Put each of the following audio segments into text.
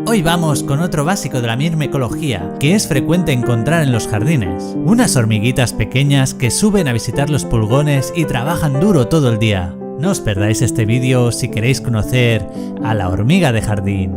Hoy vamos con otro básico de la mirmecología que es frecuente encontrar en los jardines. Unas hormiguitas pequeñas que suben a visitar los pulgones y trabajan duro todo el día. No os perdáis este vídeo si queréis conocer a la hormiga de jardín.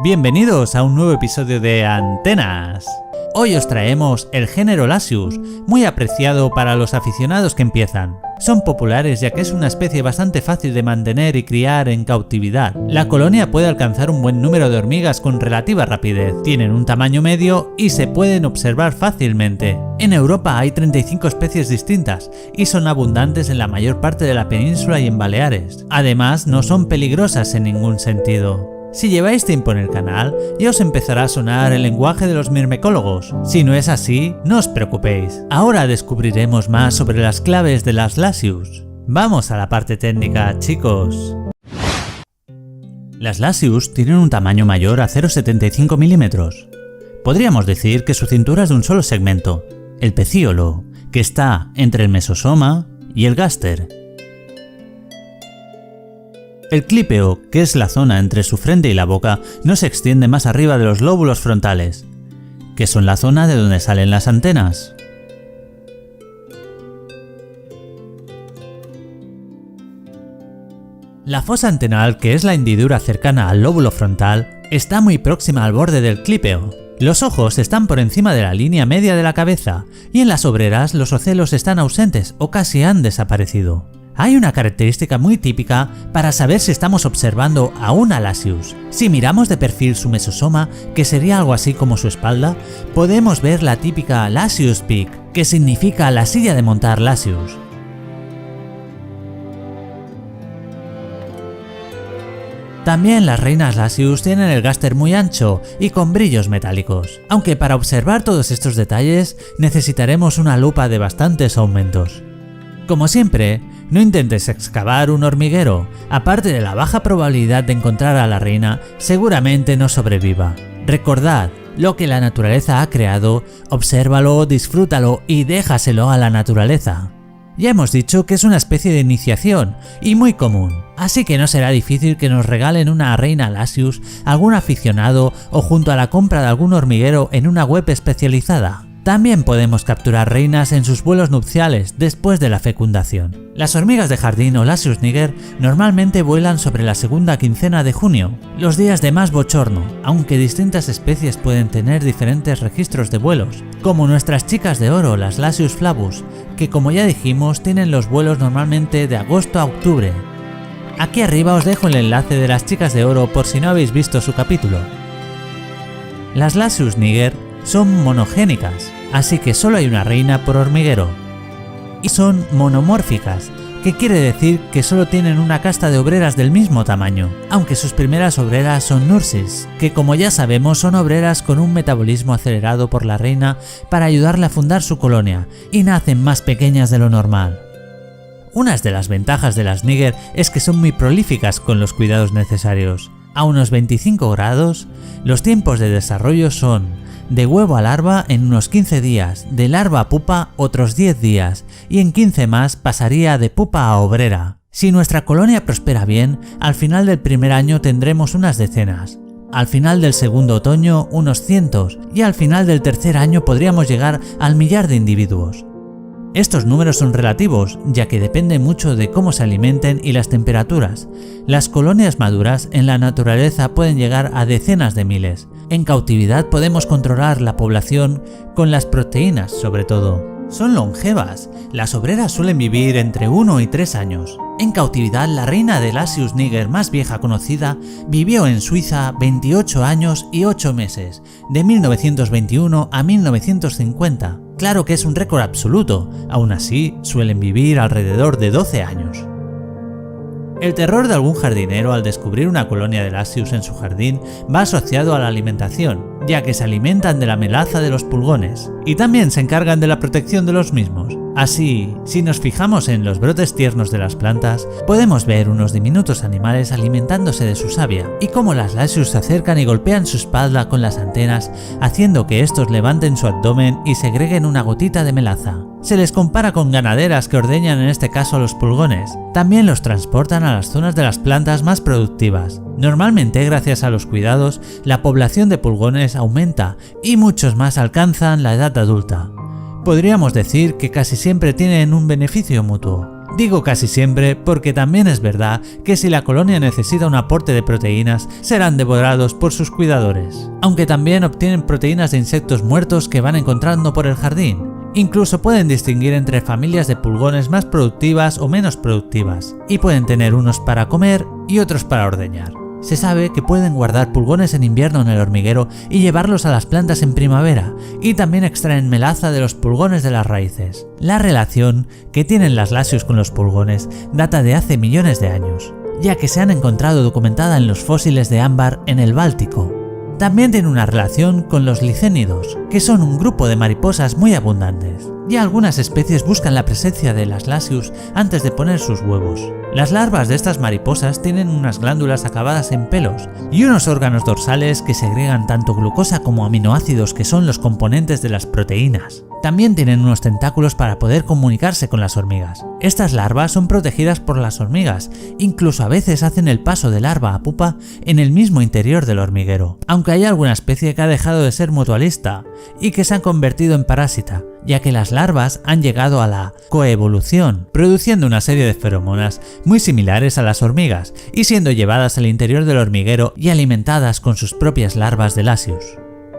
Bienvenidos a un nuevo episodio de Antenas. Hoy os traemos el género Lasius, muy apreciado para los aficionados que empiezan. Son populares ya que es una especie bastante fácil de mantener y criar en cautividad. La colonia puede alcanzar un buen número de hormigas con relativa rapidez, tienen un tamaño medio y se pueden observar fácilmente. En Europa hay 35 especies distintas y son abundantes en la mayor parte de la península y en Baleares. Además, no son peligrosas en ningún sentido. Si lleváis tiempo en el canal, ya os empezará a sonar el lenguaje de los mirmecólogos. Si no es así, no os preocupéis. Ahora descubriremos más sobre las claves de las Lasius. Vamos a la parte técnica, chicos. Las Lasius tienen un tamaño mayor a 0,75 milímetros. Podríamos decir que su cintura es de un solo segmento, el pecíolo, que está entre el mesosoma y el gáster. El clípeo, que es la zona entre su frente y la boca, no se extiende más arriba de los lóbulos frontales, que son la zona de donde salen las antenas. La fosa antenal, que es la hendidura cercana al lóbulo frontal, está muy próxima al borde del clípeo. Los ojos están por encima de la línea media de la cabeza, y en las obreras los ocelos están ausentes o casi han desaparecido. Hay una característica muy típica para saber si estamos observando a una Lasius. Si miramos de perfil su mesosoma, que sería algo así como su espalda, podemos ver la típica Lasius Peak, que significa la silla de montar Lasius. También las reinas Lasius tienen el gáster muy ancho y con brillos metálicos, aunque para observar todos estos detalles necesitaremos una lupa de bastantes aumentos. Como siempre, no intentes excavar un hormiguero, aparte de la baja probabilidad de encontrar a la reina, seguramente no sobreviva. Recordad, lo que la naturaleza ha creado, obsérvalo, disfrútalo y déjaselo a la naturaleza. Ya hemos dicho que es una especie de iniciación y muy común, así que no será difícil que nos regalen una reina Lasius algún aficionado o junto a la compra de algún hormiguero en una web especializada. También podemos capturar reinas en sus vuelos nupciales después de la fecundación. Las hormigas de jardín o Lasius niger normalmente vuelan sobre la segunda quincena de junio, los días de más bochorno, aunque distintas especies pueden tener diferentes registros de vuelos, como nuestras chicas de oro, las Lasius flavus, que como ya dijimos tienen los vuelos normalmente de agosto a octubre. Aquí arriba os dejo el enlace de las chicas de oro por si no habéis visto su capítulo. Las Lasius niger son monogénicas, así que solo hay una reina por hormiguero. Y son monomórficas, que quiere decir que solo tienen una casta de obreras del mismo tamaño, aunque sus primeras obreras son nurses, que como ya sabemos son obreras con un metabolismo acelerado por la reina para ayudarle a fundar su colonia, y nacen más pequeñas de lo normal. Una de las ventajas de las níger es que son muy prolíficas con los cuidados necesarios. A unos 25 grados, los tiempos de desarrollo son de huevo a larva en unos 15 días, de larva a pupa otros 10 días y en 15 más pasaría de pupa a obrera. Si nuestra colonia prospera bien, al final del primer año tendremos unas decenas, al final del segundo otoño unos cientos y al final del tercer año podríamos llegar al millar de individuos. Estos números son relativos, ya que depende mucho de cómo se alimenten y las temperaturas. Las colonias maduras en la naturaleza pueden llegar a decenas de miles. En cautividad podemos controlar la población con las proteínas sobre todo. Son longevas, las obreras suelen vivir entre 1 y 3 años. En cautividad la reina de Lasius niger más vieja conocida vivió en Suiza 28 años y 8 meses, de 1921 a 1950. Claro que es un récord absoluto, aún así suelen vivir alrededor de 12 años. El terror de algún jardinero al descubrir una colonia de Lasius en su jardín va asociado a la alimentación, ya que se alimentan de la melaza de los pulgones y también se encargan de la protección de los mismos. Así, si nos fijamos en los brotes tiernos de las plantas, podemos ver unos diminutos animales alimentándose de su savia y cómo las lasius se acercan y golpean su espalda con las antenas, haciendo que estos levanten su abdomen y segreguen una gotita de melaza. Se les compara con ganaderas que ordeñan en este caso a los pulgones. También los transportan a las zonas de las plantas más productivas. Normalmente, gracias a los cuidados, la población de pulgones aumenta y muchos más alcanzan la edad adulta. Podríamos decir que casi siempre tienen un beneficio mutuo. Digo casi siempre porque también es verdad que si la colonia necesita un aporte de proteínas, serán devorados por sus cuidadores. Aunque también obtienen proteínas de insectos muertos que van encontrando por el jardín. Incluso pueden distinguir entre familias de pulgones más productivas o menos productivas, y pueden tener unos para comer y otros para ordeñar. Se sabe que pueden guardar pulgones en invierno en el hormiguero y llevarlos a las plantas en primavera, y también extraen melaza de los pulgones de las raíces. La relación que tienen las lasius con los pulgones data de hace millones de años, ya que se han encontrado documentada en los fósiles de ámbar en el Báltico. También tiene una relación con los licénidos, que son un grupo de mariposas muy abundantes. Ya algunas especies buscan la presencia de las lasius antes de poner sus huevos. Las larvas de estas mariposas tienen unas glándulas acabadas en pelos y unos órganos dorsales que segregan tanto glucosa como aminoácidos, que son los componentes de las proteínas. También tienen unos tentáculos para poder comunicarse con las hormigas. Estas larvas son protegidas por las hormigas, incluso a veces hacen el paso de larva a pupa en el mismo interior del hormiguero. Aunque hay alguna especie que ha dejado de ser mutualista y que se ha convertido en parásita, ya que las larvas han llegado a la coevolución, produciendo una serie de feromonas muy similares a las hormigas y siendo llevadas al interior del hormiguero y alimentadas con sus propias larvas de lasius.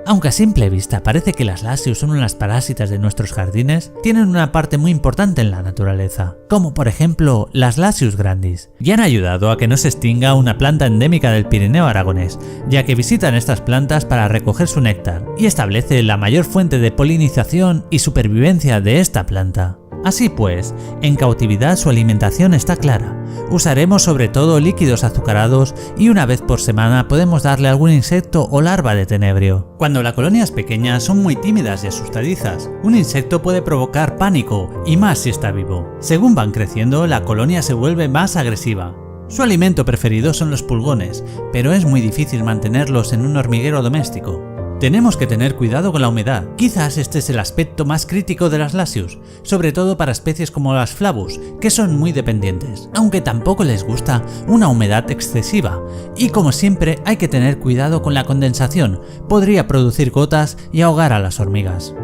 Aunque a simple vista parece que las lasius son unas parásitas de nuestros jardines, tienen una parte muy importante en la naturaleza, como por ejemplo las lasius grandis, y han ayudado a que no se extinga una planta endémica del Pirineo aragonés, ya que visitan estas plantas para recoger su néctar y establece la mayor fuente de polinización y supervivencia de esta planta. Así pues, en cautividad su alimentación está clara. Usaremos sobre todo líquidos azucarados y una vez por semana podemos darle algún insecto o larva de tenebrio. Cuando la colonia es pequeña son muy tímidas y asustadizas. Un insecto puede provocar pánico, y más si está vivo. Según van creciendo, la colonia se vuelve más agresiva. Su alimento preferido son los pulgones, pero es muy difícil mantenerlos en un hormiguero doméstico. Tenemos que tener cuidado con la humedad. Quizás este es el aspecto más crítico de las lasius, sobre todo para especies como las flavus, que son muy dependientes, aunque tampoco les gusta una humedad excesiva. Y como siempre hay que tener cuidado con la condensación, podría producir gotas y ahogar a las hormigas.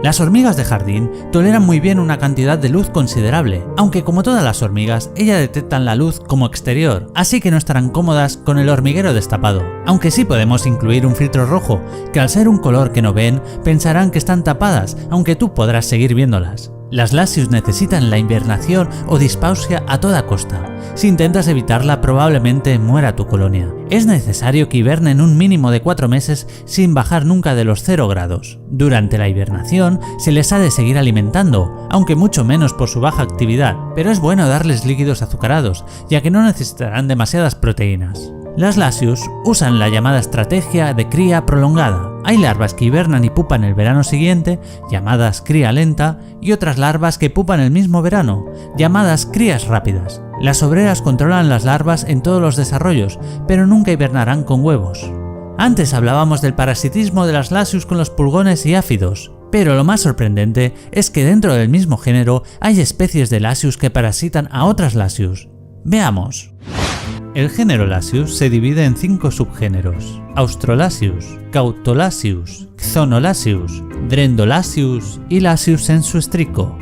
Las hormigas de jardín toleran muy bien una cantidad de luz considerable, aunque como todas las hormigas, ellas detectan la luz como exterior, así que no estarán cómodas con el hormiguero destapado. Aunque sí podemos incluir un filtro rojo, que al ser un color que no ven, pensarán que están tapadas, aunque tú podrás seguir viéndolas. Las lasius necesitan la hibernación o dispausia a toda costa. Si intentas evitarla, probablemente muera tu colonia. Es necesario que hibernen un mínimo de 4 meses sin bajar nunca de los 0 grados. Durante la hibernación se les ha de seguir alimentando, aunque mucho menos por su baja actividad, pero es bueno darles líquidos azucarados, ya que no necesitarán demasiadas proteínas. Las lasius usan la llamada estrategia de cría prolongada. Hay larvas que hibernan y pupan el verano siguiente, llamadas cría lenta, y otras larvas que pupan el mismo verano, llamadas crías rápidas. Las obreras controlan las larvas en todos los desarrollos, pero nunca hibernarán con huevos. Antes hablábamos del parasitismo de las lasius con los pulgones y áfidos, pero lo más sorprendente es que dentro del mismo género hay especies de lasius que parasitan a otras lasius. Veamos. El género Lasius se divide en 5 subgéneros: Austrolasius, Cautolasius, Xonolasius, Drendolasius y Lasius sensu-strico.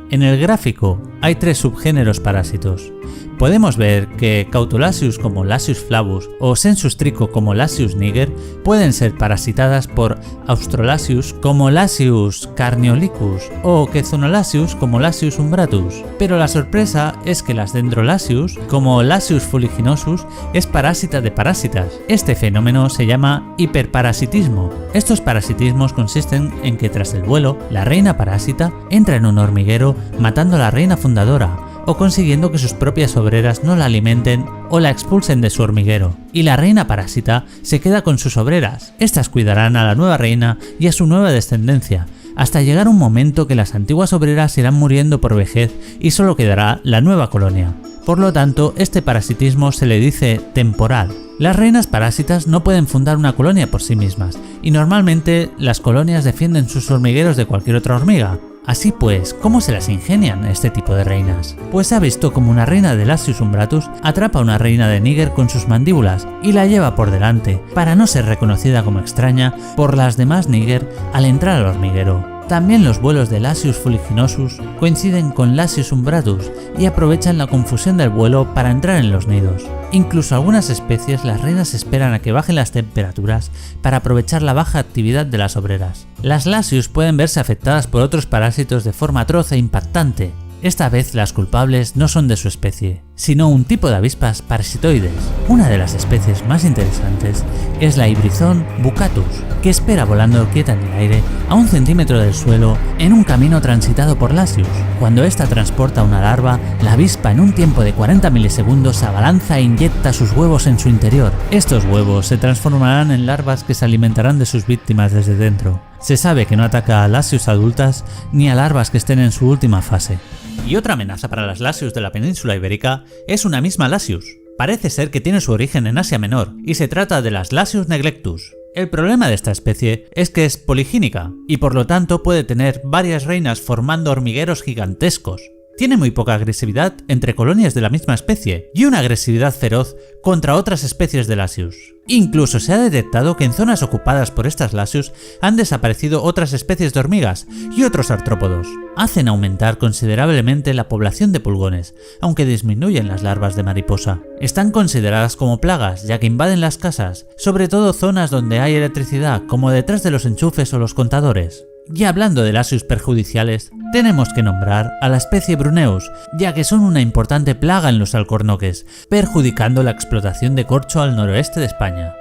En el gráfico hay 3 subgéneros parásitos. Podemos ver que Cautolasius como Lasius flavus o sensu-strico como Lasius niger pueden ser parasitadas por Austrolasius como Lasius carniolicus o Xonolasius como Lasius umbratus. Pero la sorpresa es que las Dendrolasius como Lasius fuliginosus es parásita de parásitas. Este fenómeno se llama hiperparasitismo. Estos parasitismos consisten en que tras el vuelo, la reina parásita entra en un hormiguero matando a la reina fundadora, o consiguiendo que sus propias obreras no la alimenten o la expulsen de su hormiguero, y la reina parásita se queda con sus obreras. Estas cuidarán a la nueva reina y a su nueva descendencia, hasta llegar un momento que las antiguas obreras irán muriendo por vejez y solo quedará la nueva colonia. Por lo tanto, este parasitismo se le dice temporal. Las reinas parásitas no pueden fundar una colonia por sí mismas, y normalmente las colonias defienden sus hormigueros de cualquier otra hormiga. Así pues, ¿cómo se las ingenian este tipo de reinas? Pues se ha visto como una reina de Lasius umbratus atrapa a una reina de Níger con sus mandíbulas y la lleva por delante, para no ser reconocida como extraña por las demás Níger al entrar al hormiguero. También los vuelos de Lasius fuliginosus coinciden con Lasius umbratus y aprovechan la confusión del vuelo para entrar en los nidos. Incluso algunas especies las reinas esperan a que bajen las temperaturas para aprovechar la baja actividad de las obreras. Las Lasius pueden verse afectadas por otros parásitos de forma atroz e impactante. Esta vez las culpables no son de su especie, sino un tipo de avispas parasitoides. Una de las especies más interesantes es la Hybrizon buccatus, que espera volando quieta en el aire a 1 centímetro del suelo en un camino transitado por Lasius. Cuando ésta transporta una larva, la avispa en un tiempo de 40 milisegundos se abalanza e inyecta sus huevos en su interior. Estos huevos se transformarán en larvas que se alimentarán de sus víctimas desde dentro. Se sabe que no ataca a Lasius adultas ni a larvas que estén en su última fase. Y otra amenaza para las Lasius de la península ibérica es una misma Lasius. Parece ser que tiene su origen en Asia Menor, y se trata de las Lasius neglectus. El problema de esta especie es que es poligínica, y por lo tanto puede tener varias reinas formando hormigueros gigantescos. Tiene muy poca agresividad entre colonias de la misma especie, y una agresividad feroz contra otras especies de Lasius. Incluso se ha detectado que en zonas ocupadas por estas Lasius han desaparecido otras especies de hormigas y otros artrópodos. Hacen aumentar considerablemente la población de pulgones, aunque disminuyen las larvas de mariposa. Están consideradas como plagas, ya que invaden las casas, sobre todo zonas donde hay electricidad, como detrás de los enchufes o los contadores. Y hablando de Lasius perjudiciales, tenemos que nombrar a la especie Bruneus, ya que son una importante plaga en los alcornoques, perjudicando la explotación de corcho al noroeste de España.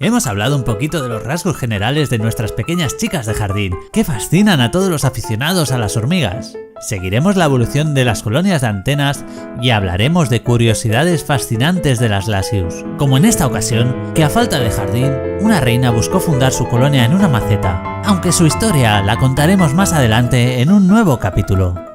Hemos hablado un poquito de los rasgos generales de nuestras pequeñas chicas de jardín, que fascinan a todos los aficionados a las hormigas. Seguiremos la evolución de las colonias de antenas y hablaremos de curiosidades fascinantes de las Lasius, como en esta ocasión, que a falta de jardín, una reina buscó fundar su colonia en una maceta, aunque su historia la contaremos más adelante en un nuevo capítulo.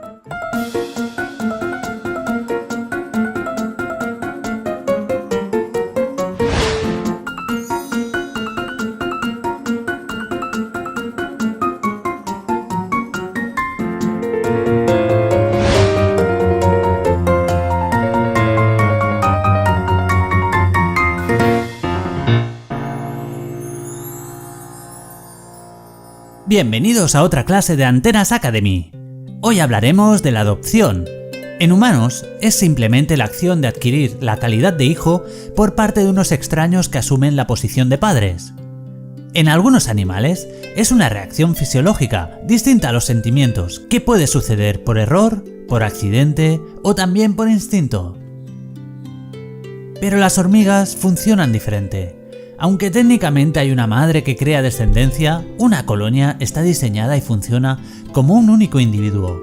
Bienvenidos a otra clase de Antenas Academy. Hoy hablaremos de la adopción. En humanos es simplemente la acción de adquirir la calidad de hijo por parte de unos extraños que asumen la posición de padres. En algunos animales es una reacción fisiológica distinta a los sentimientos, que puede suceder por error, por accidente o también por instinto. Pero las hormigas funcionan diferente. Aunque técnicamente hay una madre que crea descendencia, una colonia está diseñada y funciona como un único individuo.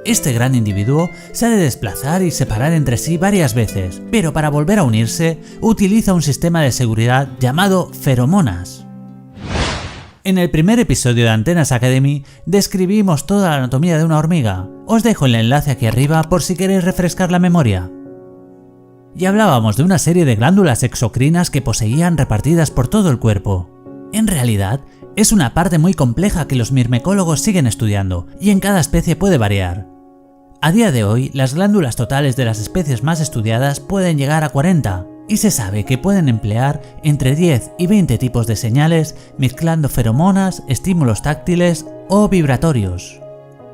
Este gran individuo se ha de desplazar y separar entre sí varias veces, pero para volver a unirse utiliza un sistema de seguridad llamado feromonas. En el primer episodio de Antenas Academy describimos toda la anatomía de una hormiga. Os dejo el enlace aquí arriba por si queréis refrescar la memoria. Y hablábamos de una serie de glándulas exocrinas que poseían repartidas por todo el cuerpo. En realidad, es una parte muy compleja que los mirmecólogos siguen estudiando, y en cada especie puede variar. A día de hoy, las glándulas totales de las especies más estudiadas pueden llegar a 40, y se sabe que pueden emplear entre 10 y 20 tipos de señales mezclando feromonas, estímulos táctiles o vibratorios.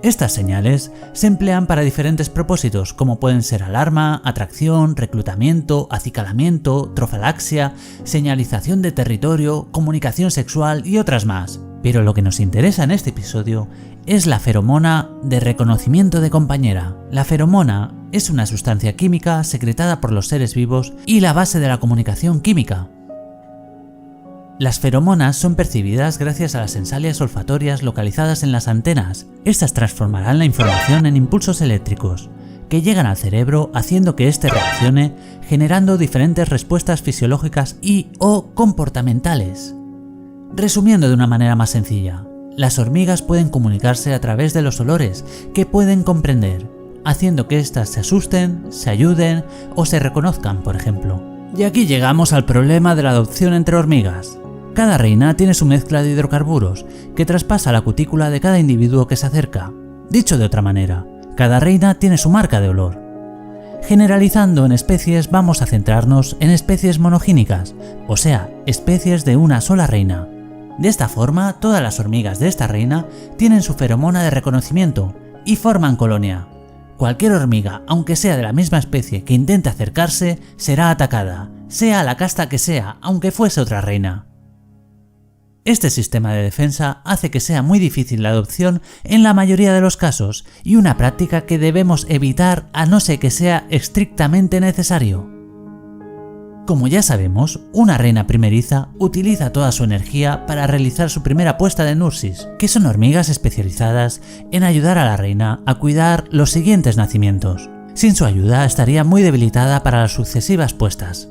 Estas señales se emplean para diferentes propósitos, como pueden ser alarma, atracción, reclutamiento, acicalamiento, trofalaxia, señalización de territorio, comunicación sexual y otras más. Pero lo que nos interesa en este episodio es la feromona de reconocimiento de compañera. La feromona es una sustancia química secretada por los seres vivos y la base de la comunicación química. Las feromonas son percibidas gracias a las ensalias olfatorias localizadas en las antenas. Estas transformarán la información en impulsos eléctricos, que llegan al cerebro haciendo que éste reaccione, generando diferentes respuestas fisiológicas y o comportamentales. Resumiendo de una manera más sencilla, las hormigas pueden comunicarse a través de los olores que pueden comprender, haciendo que éstas se asusten, se ayuden o se reconozcan, por ejemplo. Y aquí llegamos al problema de la adopción entre hormigas. Cada reina tiene su mezcla de hidrocarburos que traspasa la cutícula de cada individuo que se acerca. Dicho de otra manera, cada reina tiene su marca de olor. Generalizando en especies, vamos a centrarnos en especies monogínicas, o sea, especies de una sola reina. De esta forma, todas las hormigas de esta reina tienen su feromona de reconocimiento y forman colonia. Cualquier hormiga, aunque sea de la misma especie que intente acercarse, será atacada, sea la casta que sea, aunque fuese otra reina. Este sistema de defensa hace que sea muy difícil la adopción en la mayoría de los casos y una práctica que debemos evitar a no ser que sea estrictamente necesario. Como ya sabemos, una reina primeriza utiliza toda su energía para realizar su primera puesta de nursis, que son hormigas especializadas en ayudar a la reina a cuidar los siguientes nacimientos. Sin su ayuda estaría muy debilitada para las sucesivas puestas.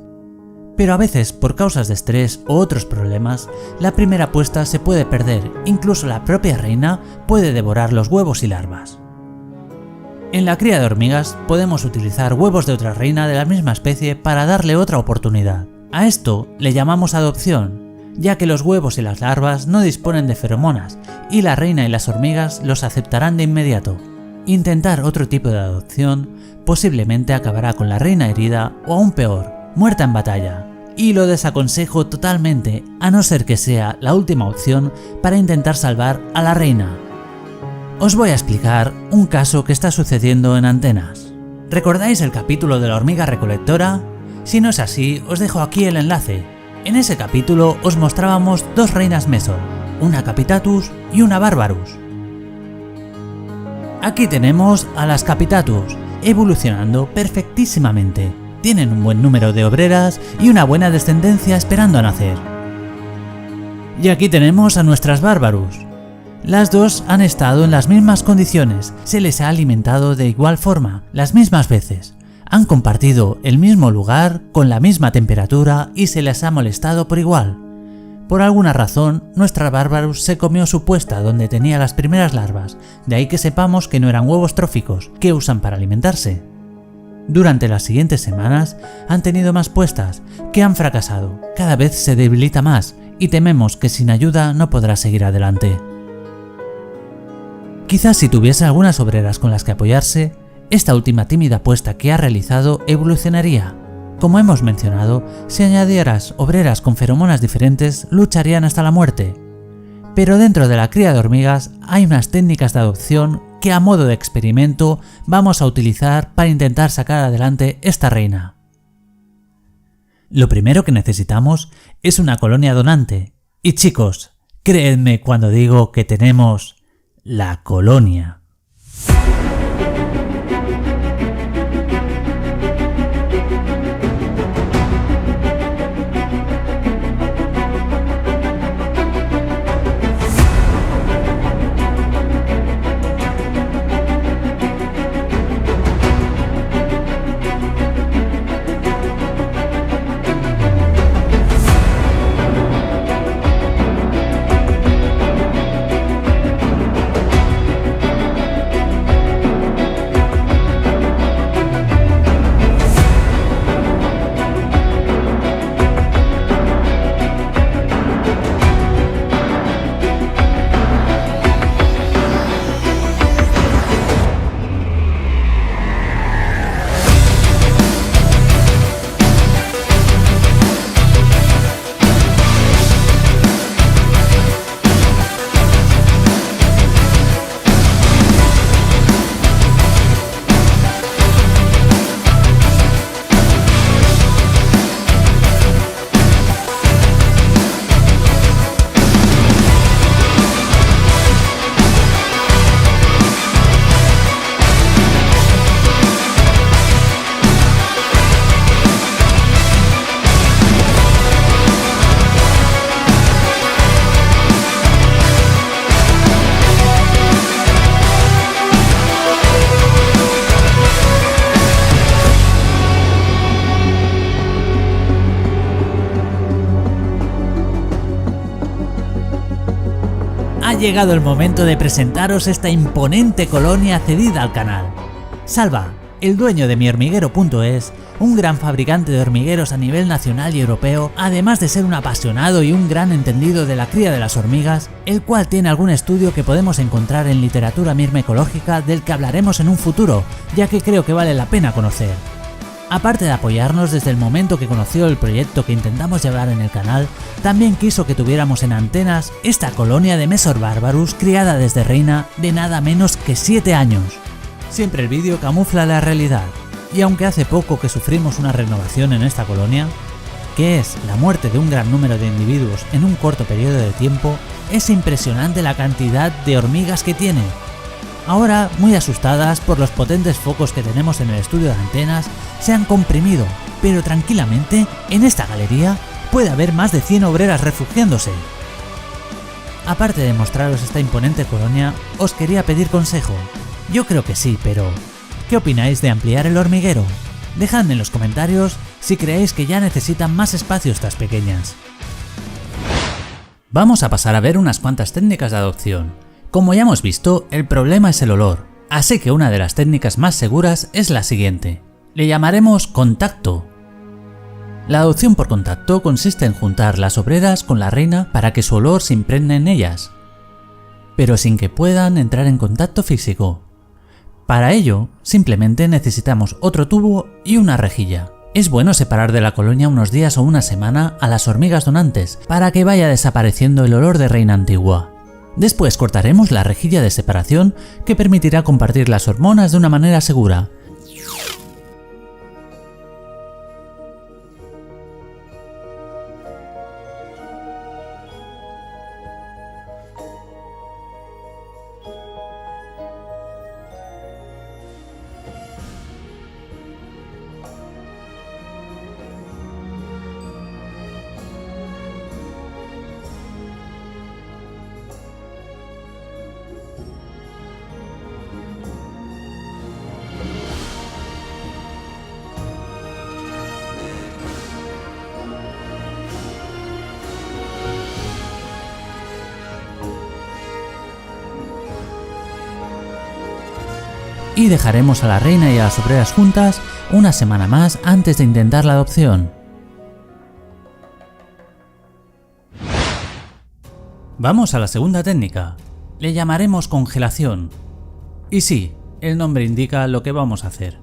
Pero a veces, por causas de estrés o otros problemas, la primera puesta se puede perder, incluso la propia reina puede devorar los huevos y larvas. En la cría de hormigas podemos utilizar huevos de otra reina de la misma especie para darle otra oportunidad. A esto le llamamos adopción, ya que los huevos y las larvas no disponen de feromonas y la reina y las hormigas los aceptarán de inmediato. Intentar otro tipo de adopción posiblemente acabará con la reina herida o aún peor, muerta en batalla, y lo desaconsejo totalmente a no ser que sea la última opción para intentar salvar a la reina. Os voy a explicar un caso que está sucediendo en Antenas. ¿Recordáis el capítulo de la hormiga recolectora? Si no es así, os dejo aquí el enlace. En ese capítulo os mostrábamos dos reinas Mesor, una Capitatus y una Barbarus. Aquí tenemos a las Capitatus, evolucionando perfectísimamente. Tienen un buen número de obreras y una buena descendencia esperando a nacer. Y aquí tenemos a nuestras Barbarus. Las dos han estado en las mismas condiciones, se les ha alimentado de igual forma, las mismas veces. Han compartido el mismo lugar, con la misma temperatura y se les ha molestado por igual. Por alguna razón, nuestra Barbarus se comió su puesta donde tenía las primeras larvas, de ahí que sepamos que no eran huevos tróficos, que usan para alimentarse. Durante las siguientes semanas han tenido más puestas, que han fracasado, cada vez se debilita más y tememos que sin ayuda no podrá seguir adelante. Quizás si tuviese algunas obreras con las que apoyarse, esta última tímida puesta que ha realizado evolucionaría. Como hemos mencionado, si añadieras obreras con feromonas diferentes, lucharían hasta la muerte. Pero dentro de la cría de hormigas hay unas técnicas de adopción que a modo de experimento vamos a utilizar para intentar sacar adelante esta reina. Lo primero que necesitamos es una colonia donante. Y chicos, créedme cuando digo que tenemos la colonia. Ha llegado el momento de presentaros esta imponente colonia cedida al canal. Salva, el dueño de mihormiguero.es, un gran fabricante de hormigueros a nivel nacional y europeo, además de ser un apasionado y un gran entendido de la cría de las hormigas, el cual tiene algún estudio que podemos encontrar en literatura mirmecológica del que hablaremos en un futuro, ya que creo que vale la pena conocer. Aparte de apoyarnos desde el momento que conoció el proyecto que intentamos llevar en el canal, también quiso que tuviéramos en antenas esta colonia de Mesor barbarus criada desde reina de nada menos que 7 años. Siempre el vídeo camufla la realidad, y aunque hace poco que sufrimos una renovación en esta colonia, que es la muerte de un gran número de individuos en un corto periodo de tiempo, es impresionante la cantidad de hormigas que tiene. Ahora, muy asustadas por los potentes focos que tenemos en el estudio de antenas, se han comprimido, pero tranquilamente, en esta galería, puede haber más de 100 obreras refugiándose. Aparte de mostraros esta imponente colonia, os quería pedir consejo. Yo creo que sí, pero ¿qué opináis de ampliar el hormiguero? Dejadme en los comentarios si creéis que ya necesitan más espacio estas pequeñas. Vamos a pasar a ver unas cuantas técnicas de adopción. Como ya hemos visto, el problema es el olor, así que una de las técnicas más seguras es la siguiente. Le llamaremos contacto. La adopción por contacto consiste en juntar las obreras con la reina para que su olor se impregne en ellas, pero sin que puedan entrar en contacto físico. Para ello, simplemente necesitamos otro tubo y una rejilla. Es bueno separar de la colonia unos días o una semana a las hormigas donantes para que vaya desapareciendo el olor de reina antigua. Después cortaremos la rejilla de separación que permitirá compartir las hormonas de una manera segura. Y dejaremos a la reina y a las obreras juntas una semana más antes de intentar la adopción. Vamos a la segunda técnica. Le llamaremos congelación. Y sí, el nombre indica lo que vamos a hacer.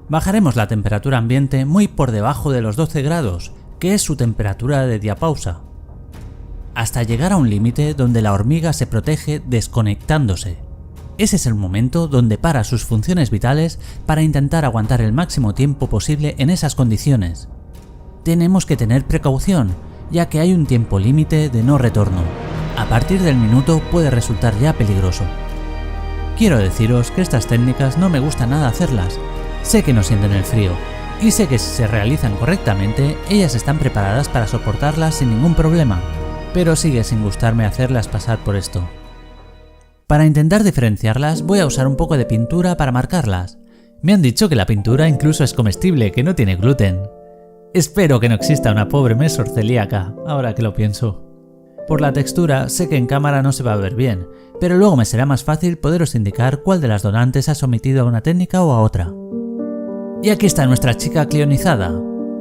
Bajaremos la temperatura ambiente muy por debajo de los 12 grados, que es su temperatura de diapausa, hasta llegar a un límite donde la hormiga se protege desconectándose. Ese es el momento donde para sus funciones vitales para intentar aguantar el máximo tiempo posible en esas condiciones. Tenemos que tener precaución, ya que hay un tiempo límite de no retorno. A partir del minuto puede resultar ya peligroso. Quiero deciros que estas técnicas no me gusta nada hacerlas. Sé que no sienten el frío, y sé que si se realizan correctamente, ellas están preparadas para soportarlas sin ningún problema, pero sigue sin gustarme hacerlas pasar por esto. Para intentar diferenciarlas voy a usar un poco de pintura para marcarlas. Me han dicho que la pintura incluso es comestible, que no tiene gluten. Espero que no exista una pobre Mesor celíaca, ahora que lo pienso. Por la textura sé que en cámara no se va a ver bien, pero luego me será más fácil poderos indicar cuál de las donantes ha sometido a una técnica o a otra. Y aquí está nuestra chica clonizada.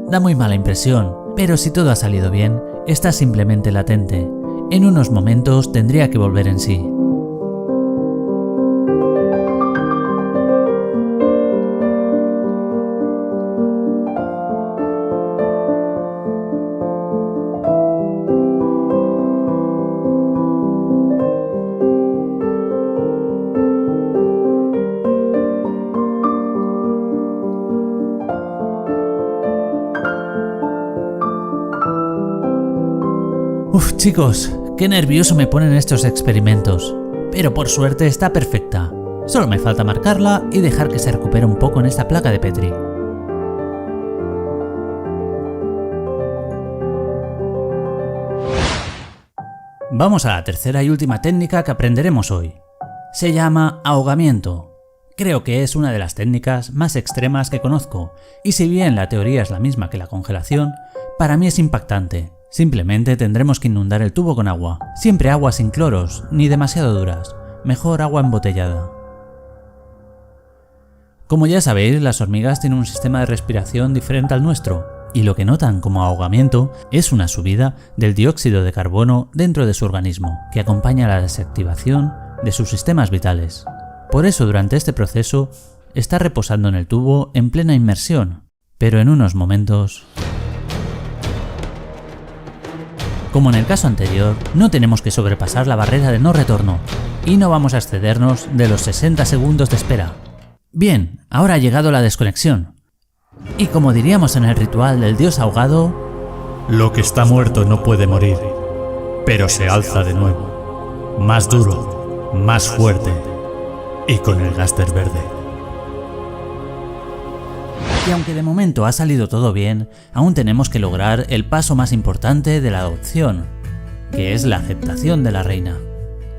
Da muy mala impresión, pero si todo ha salido bien, está simplemente latente. En unos momentos tendría que volver en sí. Uf, chicos, qué nervioso me ponen estos experimentos, pero por suerte está perfecta. Solo me falta marcarla y dejar que se recupere un poco en esta placa de Petri. Vamos a la tercera y última técnica que aprenderemos hoy. Se llama ahogamiento. Creo que es una de las técnicas más extremas que conozco, y si bien la teoría es la misma que la congelación, para mí es impactante, Simplemente tendremos que inundar el tubo con agua. Siempre agua sin cloros, ni demasiado duras. Mejor agua embotellada. Como ya sabéis, las hormigas tienen un sistema de respiración diferente al nuestro, y lo que notan como ahogamiento es una subida del dióxido de carbono dentro de su organismo, que acompaña la desactivación de sus sistemas vitales. Por eso, durante este proceso, está reposando en el tubo en plena inmersión, pero en unos momentos... Como en el caso anterior, no tenemos que sobrepasar la barrera de no retorno, y no vamos a excedernos de los 60 segundos de espera. Bien, ahora ha llegado la desconexión. Y como diríamos en el ritual del dios ahogado, lo que está muerto no puede morir, pero se alza de nuevo, más duro, más fuerte, y con el gáster verde. Y aunque de momento ha salido todo bien, aún tenemos que lograr el paso más importante de la adopción, que es la aceptación de la reina.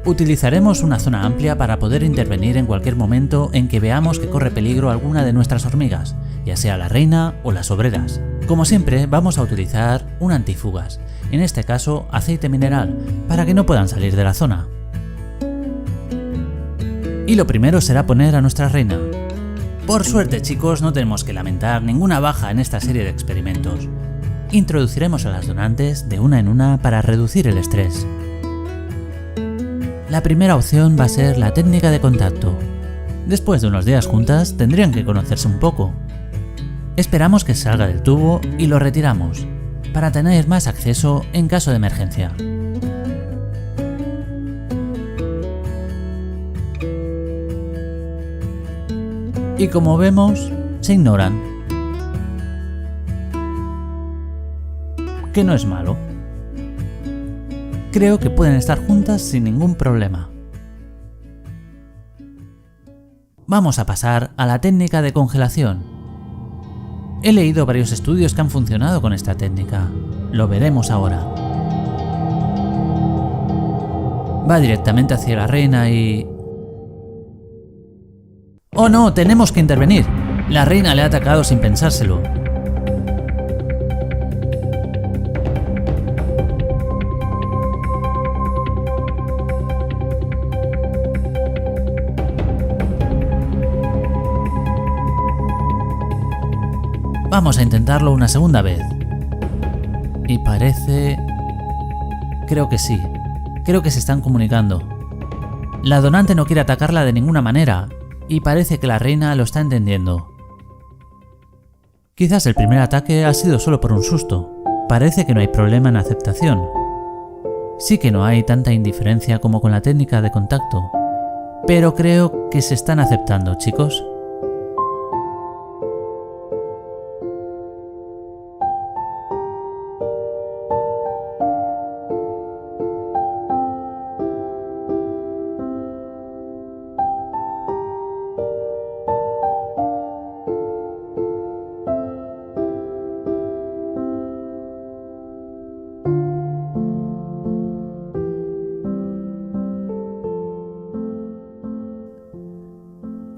Utilizaremos una zona amplia para poder intervenir en cualquier momento en que veamos que corre peligro alguna de nuestras hormigas, ya sea la reina o las obreras. Como siempre, vamos a utilizar un antifugas, en este caso aceite mineral, para que no puedan salir de la zona. Y lo primero será poner a nuestra reina. Por suerte, chicos, no tenemos que lamentar ninguna baja en esta serie de experimentos. Introduciremos a las donantes de una en una para reducir el estrés. La primera opción va a ser la técnica de contacto. Después de unos días juntas tendrían que conocerse un poco. Esperamos que salga del tubo y lo retiramos, para tener más acceso en caso de emergencia. Y como vemos, se ignoran. Que no es malo. Creo que pueden estar juntas sin ningún problema. Vamos a pasar a la técnica de congelación. He leído varios estudios que han funcionado con esta técnica. Lo veremos ahora. Va directamente hacia la reina y... ¡Oh no! ¡Tenemos que intervenir! La reina le ha atacado sin pensárselo. Vamos a intentarlo una segunda vez. Y parece... Creo que sí. Creo que se están comunicando. La donante no quiere atacarla de ninguna manera, y parece que la reina lo está entendiendo. Quizás el primer ataque ha sido solo por un susto. Parece que no hay problema en aceptación. Sí que no hay tanta indiferencia como con la técnica de contacto, pero creo que se están aceptando, chicos.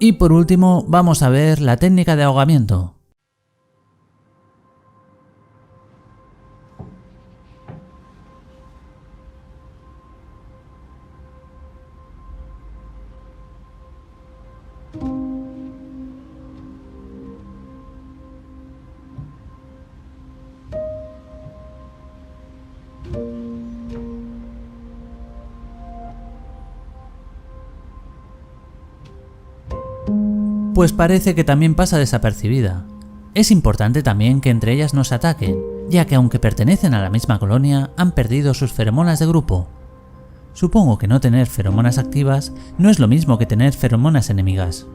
Y por último, vamos a ver la técnica de ahogamiento. Pues parece que también pasa desapercibida. Es importante también que entre ellas no se ataquen, ya que aunque pertenecen a la misma colonia, han perdido sus feromonas de grupo. Supongo que no tener feromonas activas no es lo mismo que tener feromonas enemigas.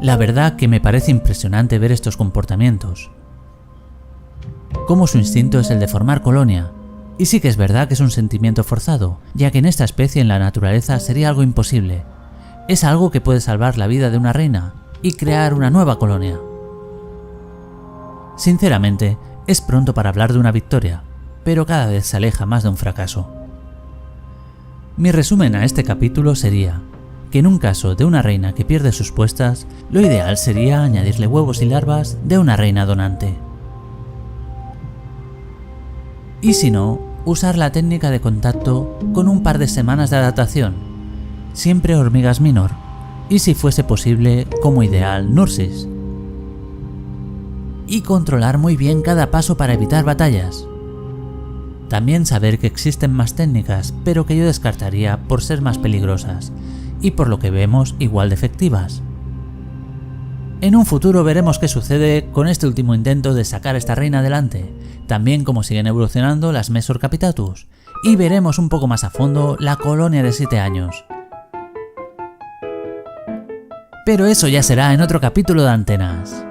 La verdad que me parece impresionante ver estos comportamientos. Cómo su instinto es el de formar colonia. Y sí que es verdad que es un sentimiento forzado, ya que en esta especie en la naturaleza sería algo imposible. Es algo que puede salvar la vida de una reina y crear una nueva colonia. Sinceramente, es pronto para hablar de una victoria, pero cada vez se aleja más de un fracaso. Mi resumen a este capítulo sería que en un caso de una reina que pierde sus puestas, lo ideal sería añadirle huevos y larvas de una reina donante. Y si no, usar la técnica de contacto con un par de semanas de adaptación, siempre hormigas minor, y si fuese posible, como ideal, nurses. Y controlar muy bien cada paso para evitar batallas. También saber que existen más técnicas, pero que yo descartaría por ser más peligrosas, y por lo que vemos igual de efectivas. En un futuro veremos qué sucede con este último intento de sacar a esta reina adelante, también cómo siguen evolucionando las Mesor Capitatus, y veremos un poco más a fondo la colonia de 7 años. Pero eso ya será en otro capítulo de Antenas.